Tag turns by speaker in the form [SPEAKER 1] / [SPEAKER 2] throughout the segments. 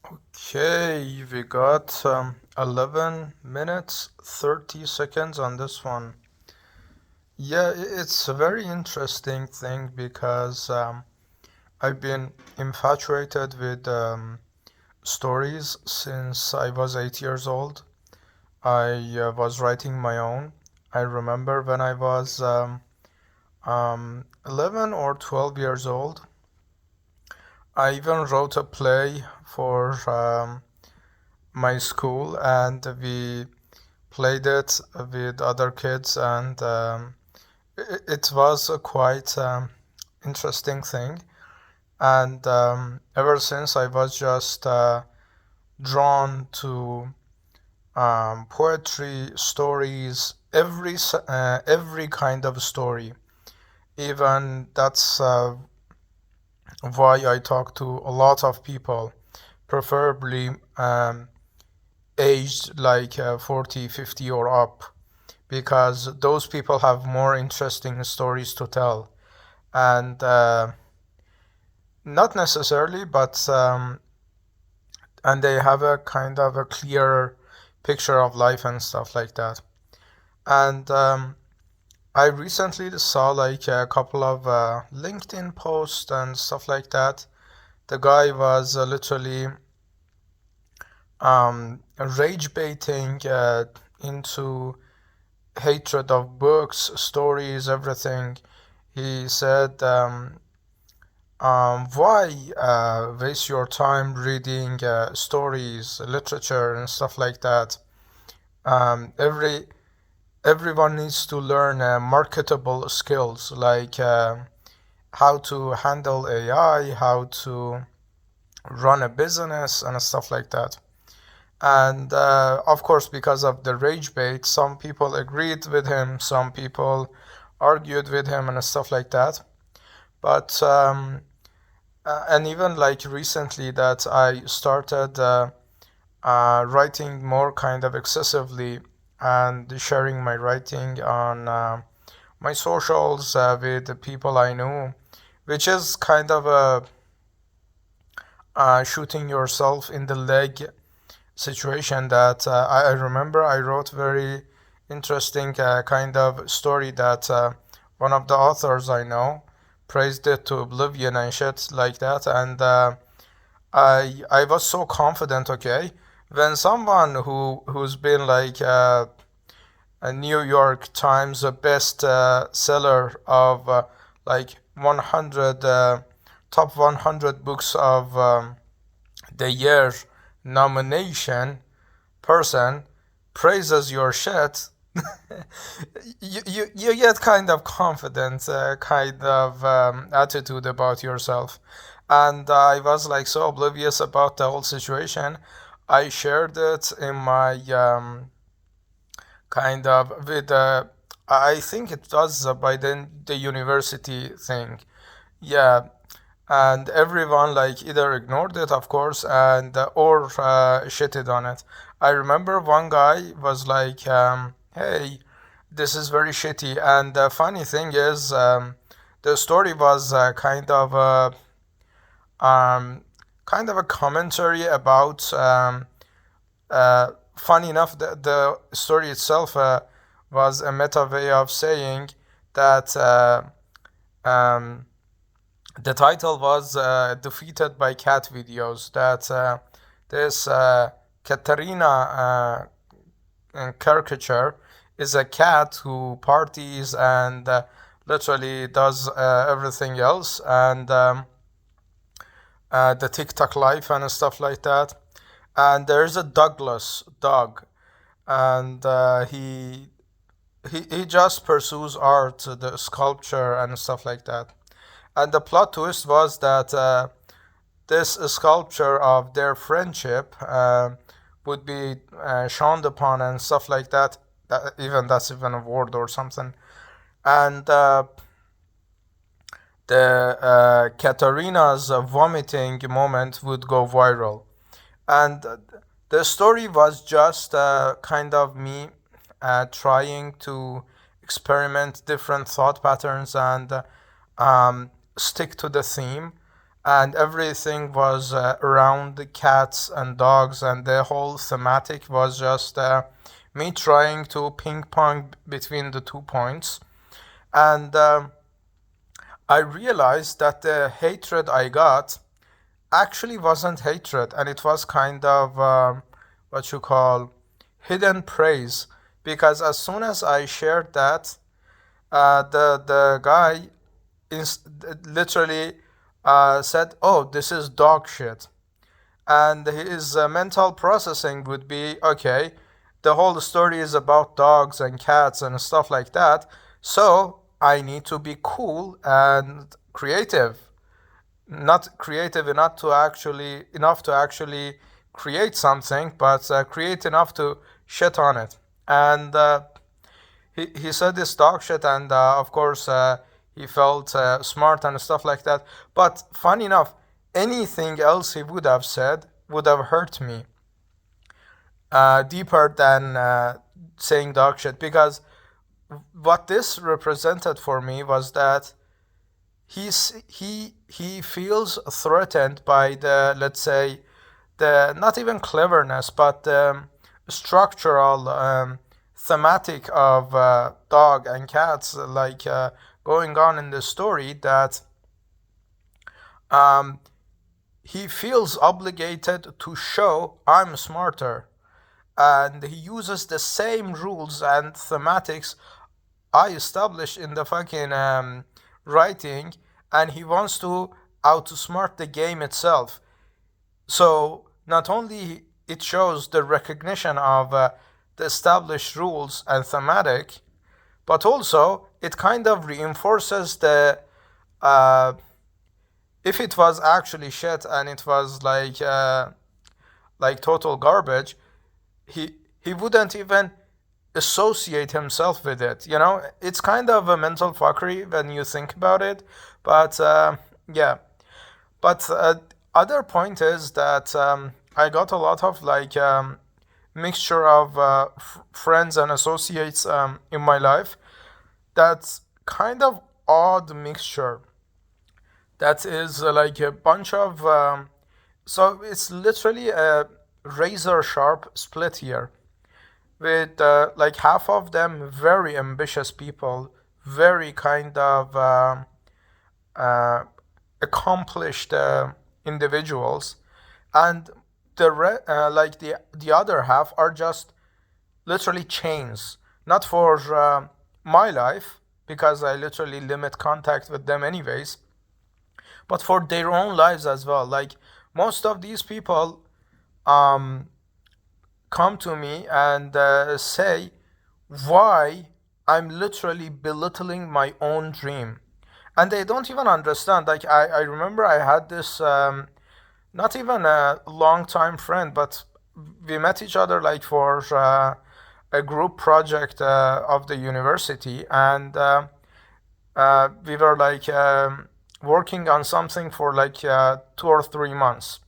[SPEAKER 1] Okay, we got 11 minutes 30 seconds on this one. Yeah, it's a very interesting thing because I've been infatuated with stories since I was 8 years old. I was writing my own. I remember when I was 11 or 12 years old, I even wrote a play for my school, and we played it with other kids, and it was a quite interesting thing. And ever since, I was just drawn to poetry, stories, every kind of story. Even that's why I talk to a lot of people, preferably aged like 40, 50 or up, because those people have more interesting stories to tell. And not necessarily, but and they have a kind of a clearer picture of life and stuff like that. And I recently saw like a couple of LinkedIn posts and stuff like that. The guy was literally rage baiting into hatred of books, stories, everything. He said, why waste your time reading stories, literature, and stuff like that? Um, every Everyone needs to learn marketable skills like how to handle AI, how to run a business, and stuff like that. And of course, because of the rage bait, some people agreed with him, some people argued with him, and stuff like that. But and even like recently, that I started writing more kind of excessively and sharing my writing on my socials with the people I know, which is kind of a shooting yourself in the leg situation. That I remember I wrote very interesting kind of story that one of the authors I know praised it to oblivion and shit like that. And I was so confident. Okay, when someone who's been like a New York Times best seller of like 100 top 100 books of the year nomination person praises your shit, you get kind of confident, kind of attitude about yourself. And I was like so oblivious about the whole situation. I shared it in my kind of with I think it was by the university thing. Yeah, and everyone like either ignored it, of course, and or shitted on it. I remember one guy was like, "Hey, this is very shitty." And the funny thing is, the story was um, kind of a commentary about. Funny enough, the story itself was a meta way of saying that um, the title was defeated by cat videos. That this Katarina caricature is a cat who parties and literally does everything else, and the TikTok life and stuff like that. And there's a Douglas dog, and he just pursues art, the sculpture and stuff like that. And the plot twist was that this sculpture of their friendship would be shunned upon and stuff like that. That's even a word or something. And the Katarina's vomiting moment would go viral. And the story was just kind of me trying to experiment different thought patterns and stick to the theme. and everything was around the cats and dogs, and the whole thematic was just me trying to ping pong between the 2 points. And I realized that the hatred I got actually wasn't hatred, and it was kind of what you call hidden praise. Because as soon as I shared that, the guy literally said, "Oh, this is dog shit," and his mental processing would be, "Okay, the whole story is about dogs and cats and stuff like that, so I need to be cool and creative, not creative enough to actually create something, but create enough to shit on it." And he said this dog shit, and of course he felt smart and stuff like that. But funny enough, anything else he would have said would have hurt me deeper than saying dog shit, because what this represented for me was that he feels threatened by the, let's say, the not even cleverness but the structural thematic of dog and cats, like going on in the story, that um, he feels obligated to show I'm smarter, and he uses the same rules and thematics I established in the fucking writing, and he wants to outsmart the game itself. So not only it shows the recognition of the established rules and thematic, but also it kind of reinforces the uh, if it was actually shit and it was like total garbage, he wouldn't even associate himself with it. It's kind of a mental fuckery when you think about it. But yeah. But other point is that I got a lot of like mixture of friends and associates in my life. That's kind of odd mixture. That is like a bunch of so it's literally a razor sharp split here, with like half of them very ambitious people, very kind of uh, accomplished individuals, and like the other half are just literally chains. Not for my life, because I literally limit contact with them anyways, but for their own lives as well. Like most of these people um, come to me and say why I'm literally belittling my own dream. And they don't even understand. Like, I remember I had this not even a long time friend, but we met each other like for a group project of the university, and we were like working on something for like 2 or 3 months.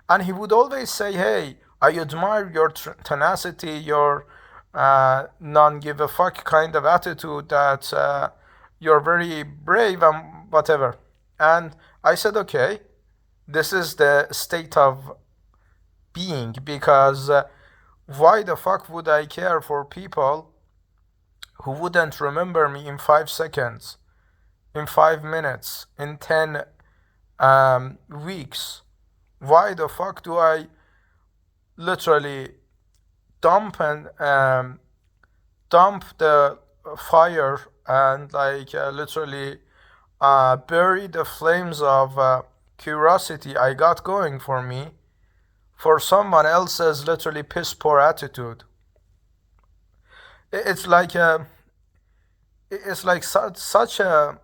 [SPEAKER 1] And he would always say, "Hey, I admire your tenacity, your non give a fuck kind of attitude, that you're very brave and whatever." And I said, "Okay, this is the state of being, because why the fuck would I care for people who wouldn't remember me in 5 seconds, in 5 minutes, in 10 weeks? Why the fuck do I literally dump and dump the fire and like literally bury the flames of curiosity I got going for me for someone else's literally piss poor attitude?" It's like such a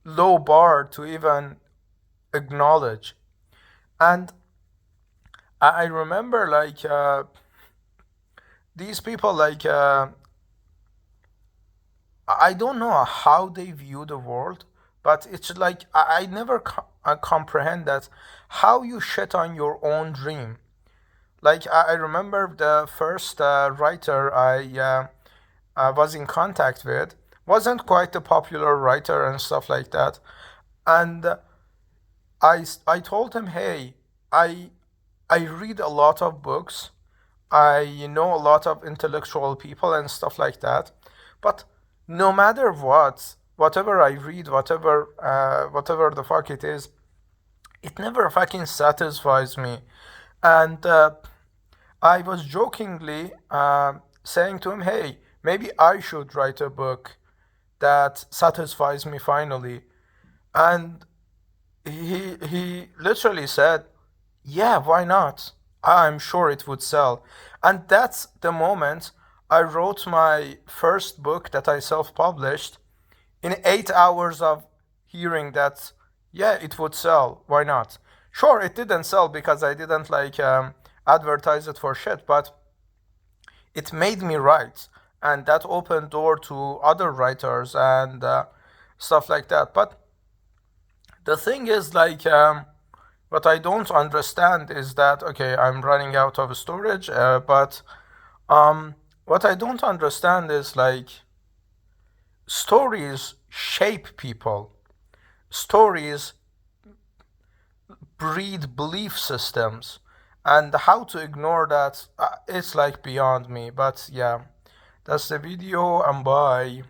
[SPEAKER 1] low bar to even acknowledge. And I remember like these people, like I don't know how they view the world, but it's like I never comprehend that, how you shit on your own dream. Like I remember the first writer I was in contact with wasn't quite a popular writer and stuff like that, and I told him, hey, I I read a lot of books. I know a lot of intellectual people and stuff like that. But no matter what, whatever I read, whatever the fuck it is, it never fucking satisfies me. And I was jokingly saying to him, hey, maybe I should write a book that satisfies me finally. And he literally said, yeah, why not? I'm sure it would sell. And that's the moment I wrote my first book that I self published in 8 hours of hearing that, yeah, it would sell. Why not? Sure, it didn't sell because I didn't like advertise it for shit, but it made me write. And that opened door to other writers and stuff like that. But the thing is, like, what I don't understand is that, okay, I'm running out of storage, but what I don't understand is like stories shape people. Stories breed belief systems, and how to ignore that, it's like beyond me. But yeah, that's the video, and bye.